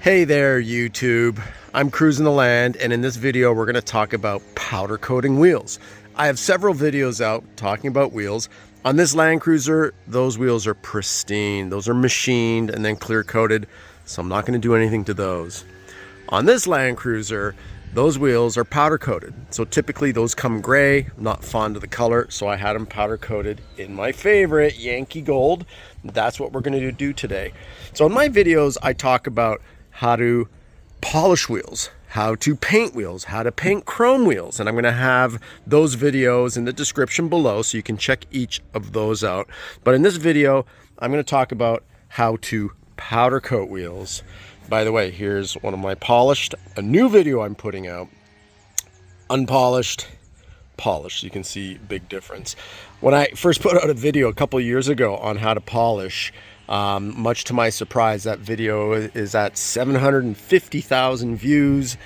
Hey there, YouTube. I'm cruising the land, and in this video we're going to talk about powder coating wheels. I have several videos out talking about wheels. On this Land Cruiser, those wheels are pristine. Those are machined and then clear coated, so I'm not going to do anything to those. On this Land Cruiser, those wheels are powder coated. So typically those come gray. I'm not fond of the color, so I had them powder coated in my favorite Yankee Gold. That's what we're going to do today. So in my videos, I talk about how to polish wheels, how to paint wheels, how to paint chrome wheels. And I'm going to have those videos in the description below so you can check each of those out. But in this video, I'm going to talk about how to powder coat wheels. By the way, here's one of my polished, a new video I'm putting out. Unpolished, polished. You can see big difference. When I first put out a video a couple years ago on how to polish, much to my surprise, that video is at 750,000 views.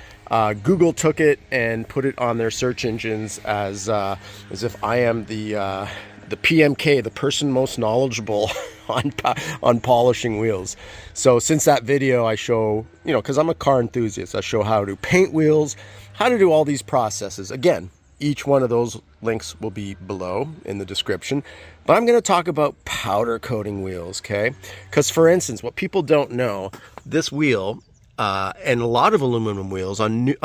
Google took it and put it on their search engines as if I am the PMK, the person most knowledgeable on polishing wheels. So since that video, I show, because I'm a car enthusiast, I show how to paint wheels, how to do all these processes. Again, each one of those links will be below in the description. But I'm going to talk about powder coating wheels, okay? Because for instance, what people don't know, this wheel and a lot of aluminum wheels on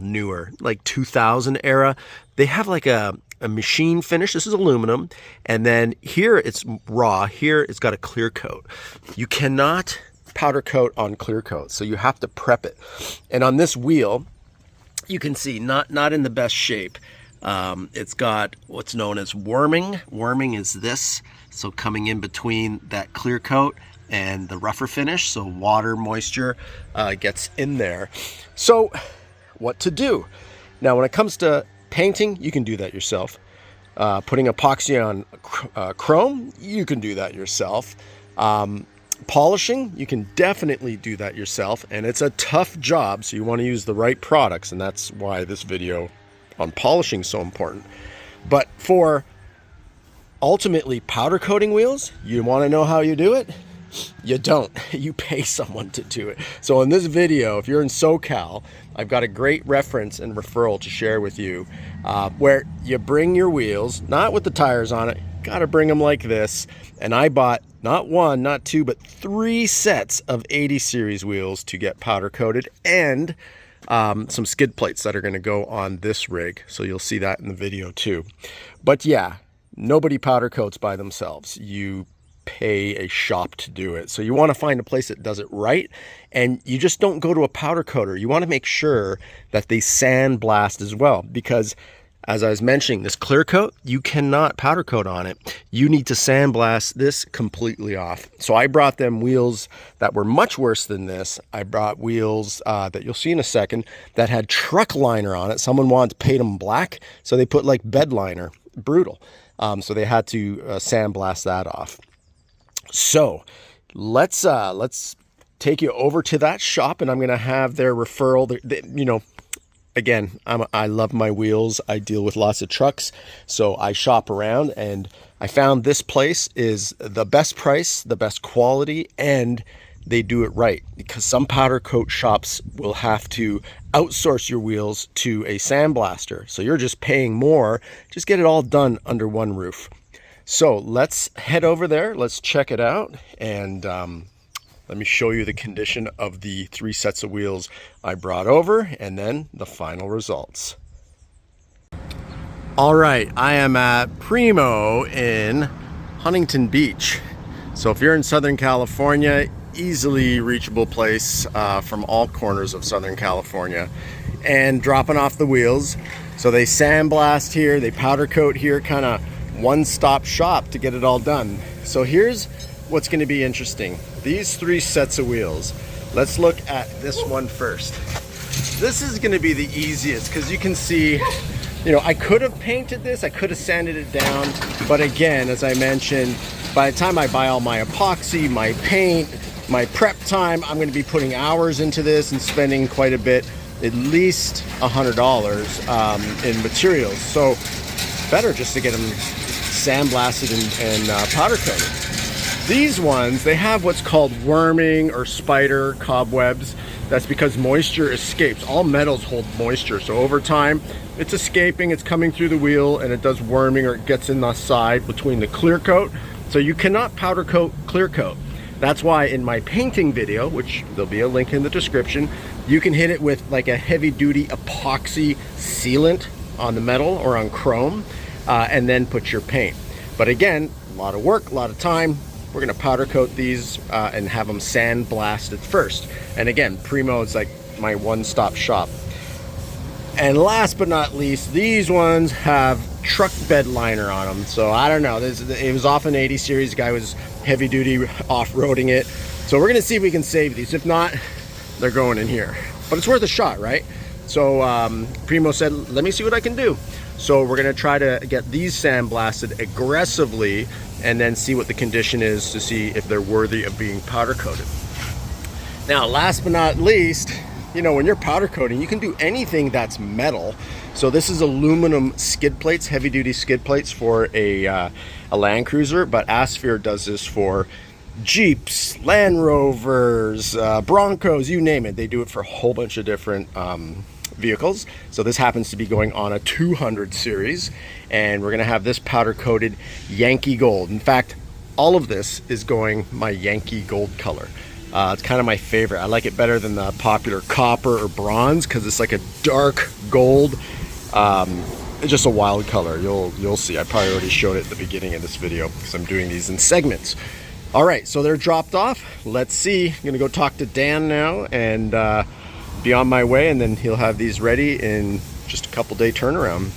newer, like 2000 era, they have like a machine finish. This is aluminum, and then here it's raw. Here it's got a clear coat. You cannot powder coat on clear coat, so you have to prep it. And on this wheel, you can see not in the best shape. It's got what's known as worming. Worming is this, so coming in between that clear coat and the rougher finish, so water, moisture gets in there. So what to do? Now when it comes to painting, you can do that yourself. Putting epoxy on chrome, you can do that yourself. Polishing, you can definitely do that yourself, and it's a tough job, so you want to use the right products, and that's why this video on polishing is so important. But for ultimately powder coating wheels, you want to know how you do it? You don't. You pay someone to do it. So in this video, if you're in SoCal, I've got a great reference and referral to share with you, where you bring your wheels, not with the tires on it, got to bring them like this. And I bought not one, not two, but 3 sets of 80 series wheels to get powder coated, and some skid plates that are going to go on this rig. So you'll see that in the video too. But yeah, nobody powder coats by themselves. You pay a shop to do it. So you want to find a place that does it right, and you just don't go to a powder coater. You want to make sure that they sandblast as well, because as I was mentioning, this clear coat, you cannot powder coat on it. You need to sandblast this completely off. So I brought them wheels that were much worse than this. I brought wheels that you'll see in a second that had truck liner on it. Someone wanted to paint them black, so they put like bed liner. Brutal. So they had to sandblast that off. So let's take you over to that shop, and I'm going to have their referral. Again, I love my wheels. I deal with lots of trucks, so I shop around, and I found this place is the best price, the best quality, and they do it right, because some powder coat shops will have to outsource your wheels to a sandblaster. So you're just paying more. Just get it all done under one roof. So let's head over there. Let's check it out, and let me show you the condition of the 3 sets of wheels I brought over, and then the final results. All right, I am at Primo in Huntington Beach. So if you're in Southern California, easily reachable place from all corners of Southern California, and dropping off the wheels. So they sandblast here, they powder coat here, kind of one-stop shop to get it all done. So here's what's going to be interesting. These 3 sets of wheels. Let's look at this one first. This is going to be the easiest, because you can see, I could have painted this, I could have sanded it down, but again, as I mentioned, by the time I buy all my epoxy, my paint, my prep time, I'm going to be putting hours into this and spending quite a bit, at least $100 in materials. So better just to get them sandblasted and powder coated. These ones, they have what's called worming or spider cobwebs. That's because moisture escapes. All metals hold moisture, so over time it's escaping, it's coming through the wheel, and it does worming, or it gets in the side between the clear coat. So you cannot powder coat clear coat. That's why in my painting video, which there'll be a link in the description, you can hit it with like a heavy duty epoxy sealant on the metal or on chrome, and then put your paint. But again, a lot of work, a lot of time. We're gonna powder coat these and have them sand blasted first. And again, Primo is like my one-stop shop. And last but not least, these ones have truck bed liner on them. So I don't know, it was off an 80 series, the guy was heavy duty off-roading it. So we're gonna see if we can save these. If not, they're going in here. But it's worth a shot, right? So Primo said, let me see what I can do. So we're gonna try to get these sandblasted aggressively and then see what the condition is to see if they're worthy of being powder coated. Now, last but not least, you know, when you're powder coating, you can do anything that's metal. So this is aluminum skid plates, heavy duty skid plates for a Land Cruiser, but Asphere does this for Jeeps, Land Rovers, Broncos, you name it. They do it for a whole bunch of different vehicles. So this happens to be going on a 200 series, and we're gonna have this powder coated Yankee gold. In fact, all of this is going my Yankee gold color. It's kind of my favorite. I like it better than the popular copper or bronze because it's like a dark gold. It's just a wild color. You'll see. I probably already showed it at the beginning of this video because I'm doing these in segments. All right, so they're dropped off. Let's see. I'm gonna go talk to Dan now and be on my way, and then he'll have these ready in just a couple day turnaround,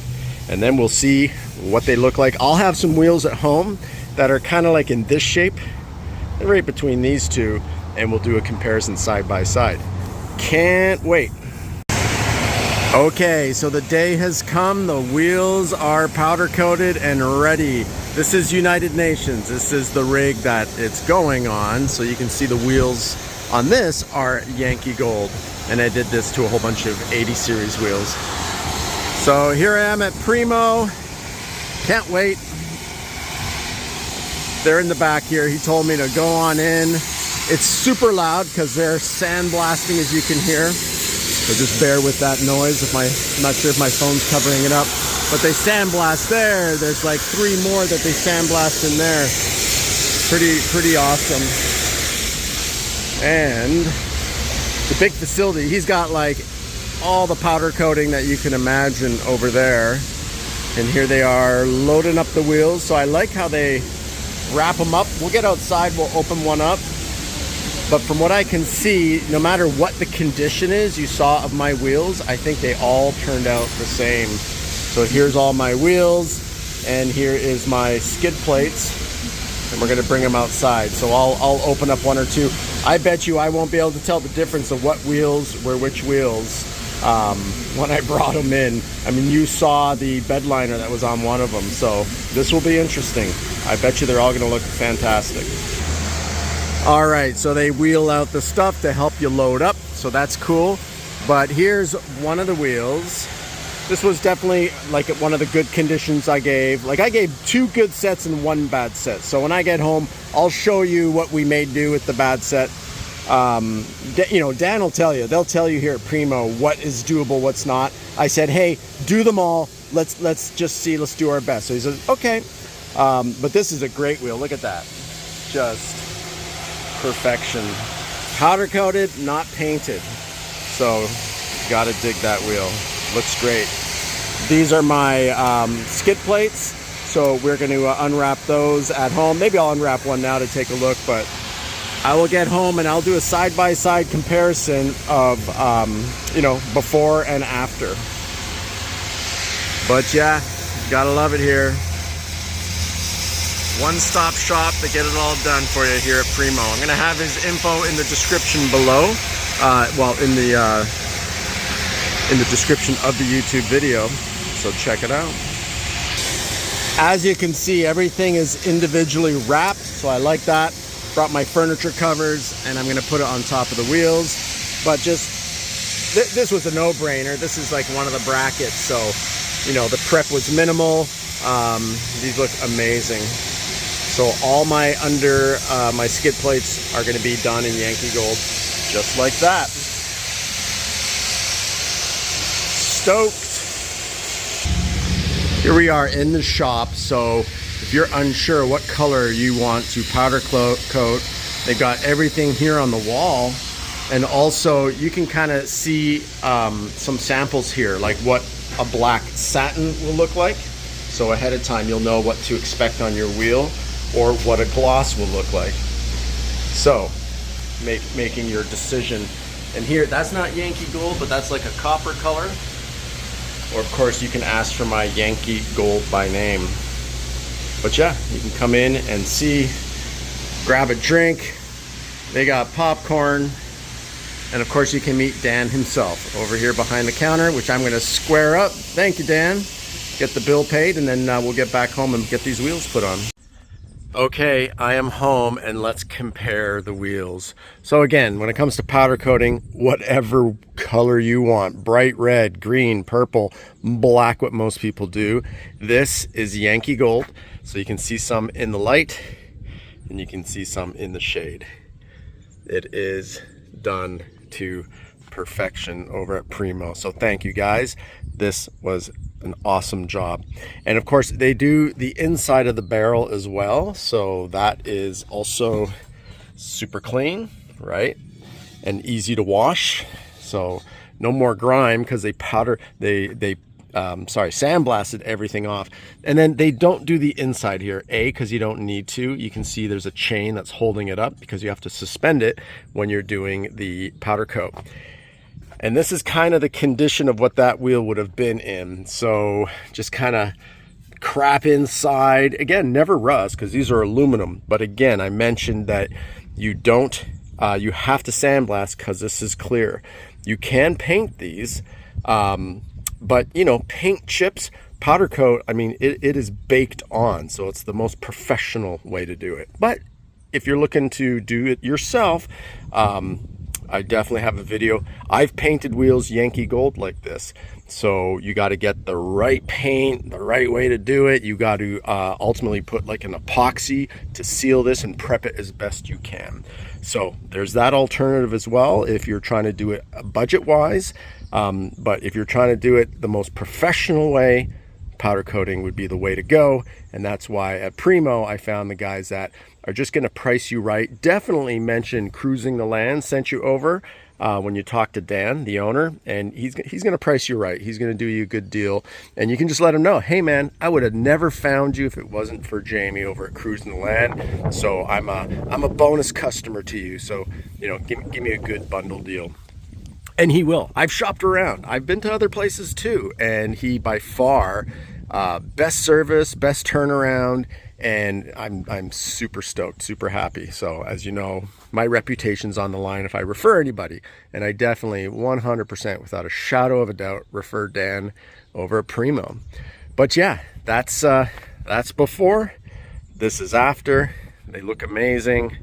and then we'll see what they look like. I'll have some wheels at home that are kind of like in this shape, right between these two, and we'll do a comparison side by side. Can't wait. Okay, so the day has come. The wheels are powder coated and ready. This is United Nations. This is the rig that it's going on. So you can see the wheels on this are Yankee gold. And I did this to a whole bunch of 80 series wheels. So here I am at Primo. Can't wait. They're in the back here. He told me to go on in. It's super loud because they're sandblasting, as you can hear. So just bear with that noise. I'm not sure if my phone's covering it up. But they sandblast there. There's like 3 more that they sandblast in there. Pretty awesome. And the big facility, he's got like all the powder coating that you can imagine over there. And here they are loading up the wheels. So I like how they wrap them up. We'll get outside, we'll open one up. But from what I can see, no matter what the condition is you saw of my wheels, I think they all turned out the same. So here's all my wheels, and here is my skid plates, and we're gonna bring them outside. So I'll open up 1 or 2. I bet you I won't be able to tell the difference of what wheels were which wheels when I brought them in. I mean, you saw the bed liner that was on one of them, so this will be interesting. I bet you they're all gonna look fantastic. All right, so they wheel out the stuff to help you load up, so that's cool. But here's one of the wheels. This was definitely like one of the good conditions I gave. Like I gave 2 good sets and 1 bad set. So when I get home, I'll show you what we may do with the bad set. You know, Dan will tell you. They'll tell you here at Primo what is doable, what's not. I said, hey, do them all. Let's just see. Let's do our best. So he says, okay. But this is a great wheel. Look at that. Just perfection. Powder coated, not painted. So gotta dig that wheel. Looks great. These are my skid plates. So we're going to unwrap those at home. Maybe I'll unwrap one now to take a look, but I will get home and I'll do a side-by-side comparison of, you know, before and after. But yeah, gotta love it here. One-stop shop to get it all done for you here at Primo. I'm gonna have his info in the description below. Well, in the description of the YouTube video, so check it out. As you can see, everything is individually wrapped, so I like that. Brought my furniture covers, and I'm gonna put it on top of the wheels. But just, this was a no-brainer. This is like one of the brackets, so, you know, the prep was minimal. These look amazing. So all my my skid plates are going to be done in Yankee Gold, just like that. Stoked. Here we are in the shop. So if you're unsure what color you want to powder coat, they've got everything here on the wall. And also you can kind of see some samples here, like what a black satin will look like. So ahead of time, you'll know what to expect on your wheel or what a gloss will look like. So making your decision. And here, that's not Yankee Gold, but that's like a copper color. Or of course you can ask for my Yankee Gold by name. But yeah, you can come in and see, grab a drink. They got popcorn. And of course you can meet Dan himself over here behind the counter, which I'm gonna square up. Thank you, Dan. Get the bill paid, and then we'll get back home and get these wheels put on. Okay, I am home, and let's compare the wheels. So again, when it comes to powder coating, whatever color you want, bright red, green, purple, black, what most people do. This is Yankee Gold, so you can see some in the light, and you can see some in the shade. It is done to perfection over at Primo. So thank you guys. This was an awesome job. And of course they do the inside of the barrel as well, so that is also super clean, right? And easy to wash. So no more grime, because they sandblasted everything off. And then they don't do the inside here, because you don't need to. You can see there's a chain that's holding it up, because you have to suspend it when you're doing the powder coat. And this is kind of the condition of what that wheel would have been in. So just kind of crap inside. Again, never rust, because these are aluminum. But again, I mentioned that you you have to sandblast, because this is clear. You can paint these, but you know, paint chips, powder coat, I mean, it is baked on. So it's the most professional way to do it. But if you're looking to do it yourself, I definitely have a video. I've painted wheels Yankee Gold like this. So you got to get the right paint, the right way to do it. You got to ultimately put like an epoxy to seal this and prep it as best you can. So there's that alternative as well if you're trying to do it budget wise. But if you're trying to do it the most professional way, powder coating would be the way to go. And that's why at Primo, I found the guys that are just going to price you right. Definitely mention Cruising the Land sent you over when you talk to Dan, the owner, and he's going to price you right. He's going to do you a good deal, and you can just let him know, hey man, I would have never found you if it wasn't for Jamie over at Cruising the Land. So I'm a bonus customer to you. So you know, give me a good bundle deal. And he will. I've shopped around. I've been to other places too, and he by far best service, best turnaround. And I'm super stoked, super happy. So as you know, my reputation's on the line if I refer anybody, and I definitely 100% without a shadow of a doubt refer Dan over at Primo. But yeah, that's before. This is after. They look amazing.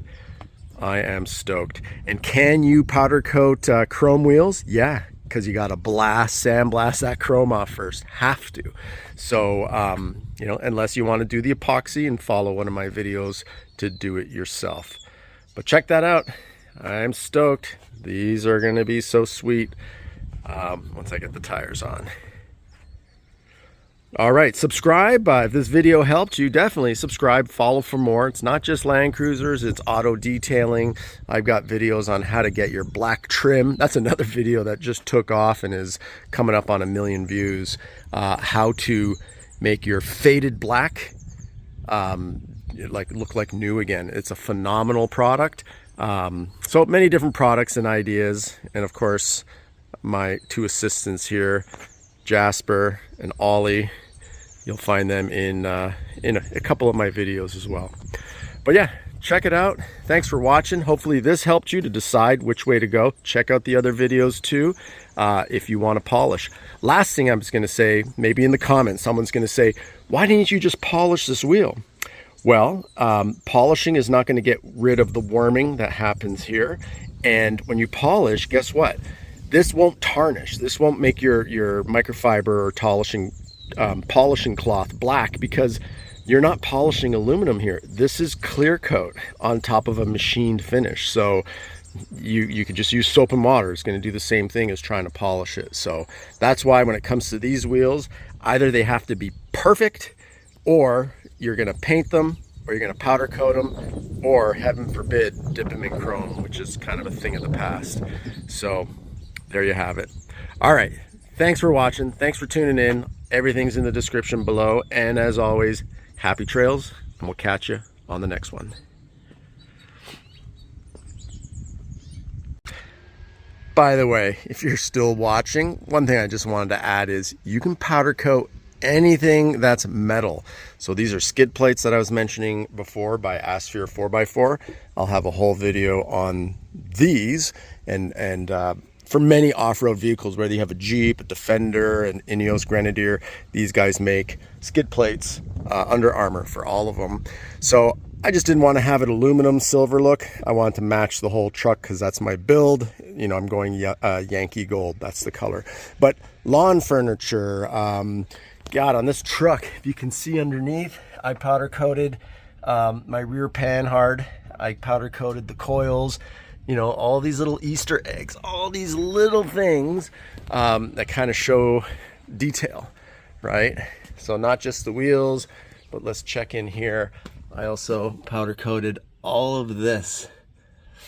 I am stoked. And can you powder coat chrome wheels? Yeah, because you got to sandblast that chrome off first. Have to. So you know, unless you want to do the epoxy and follow one of my videos to do it yourself. But check that out. I'm stoked. These are going to be so sweet once I get the tires on. All right, subscribe. If this video helped you, definitely subscribe, follow for more. It's not just Land Cruisers, it's auto detailing. I've got videos on how to get your black trim. That's another video that just took off and is coming up on 1 million views. How to make your faded black look like new again. It's a phenomenal product. So many different products and ideas, and of course my 2 assistants here, Jasper and Ollie. You'll find them in a couple of my videos as well. But yeah, check it out. Thanks for watching. Hopefully this helped you to decide which way to go. Check out the other videos too if you want to polish. Last thing I'm just going to say, maybe in the comments someone's going to say, why didn't you just polish this wheel? Well, polishing is not going to get rid of the worming that happens here. And when you polish, guess what? This won't tarnish. This won't make your microfiber or polishing cloth black, because you're not polishing aluminum here. This is clear coat on top of a machined finish. So you could just use soap and water. It's going to do the same thing as trying to polish it. So that's why when it comes to these wheels, either they have to be perfect, or you're going to paint them, or you're going to powder coat them, or heaven forbid dip them in chrome, which is kind of a thing of the past. So there you have it. All right, thanks for watching, thanks for tuning in. Everything's in the description below, and as always, happy trails, and we'll catch you on the next one. By the way, if you're still watching, one thing I just wanted to add is you can powder coat anything that's metal. So these are skid plates that I was mentioning before by Asphere 4x4. I'll have a whole video on these, and for many off-road vehicles, whether you have a Jeep, a Defender, an Ineos Grenadier, these guys make skid plates, Under Armour for all of them. So I just didn't want to have it aluminum silver look. I wanted to match the whole truck because that's my build. You know, I'm going Yankee gold, that's the color. But lawn furniture, God, on this truck, if you can see underneath, I powder coated my rear pan hard. I powder coated the coils, you know, all these little Easter eggs, all these little things that kind of show detail, right? So not just the wheels, but let's check in here. I also powder coated all of this.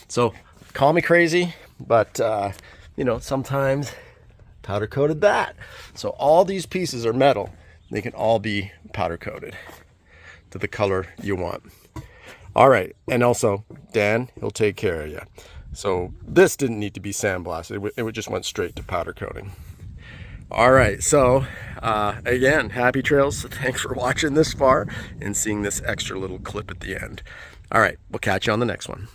So call me crazy, but you know, sometimes powder coated that. So all these pieces are metal. They can all be powder coated to the color you want. All right, and also Dan, he'll take care of you. So this didn't need to be sandblasted. It just went straight to powder coating. All right, so again, happy trails. Thanks for watching this far and seeing this extra little clip at the end. All right, we'll catch you on the next one.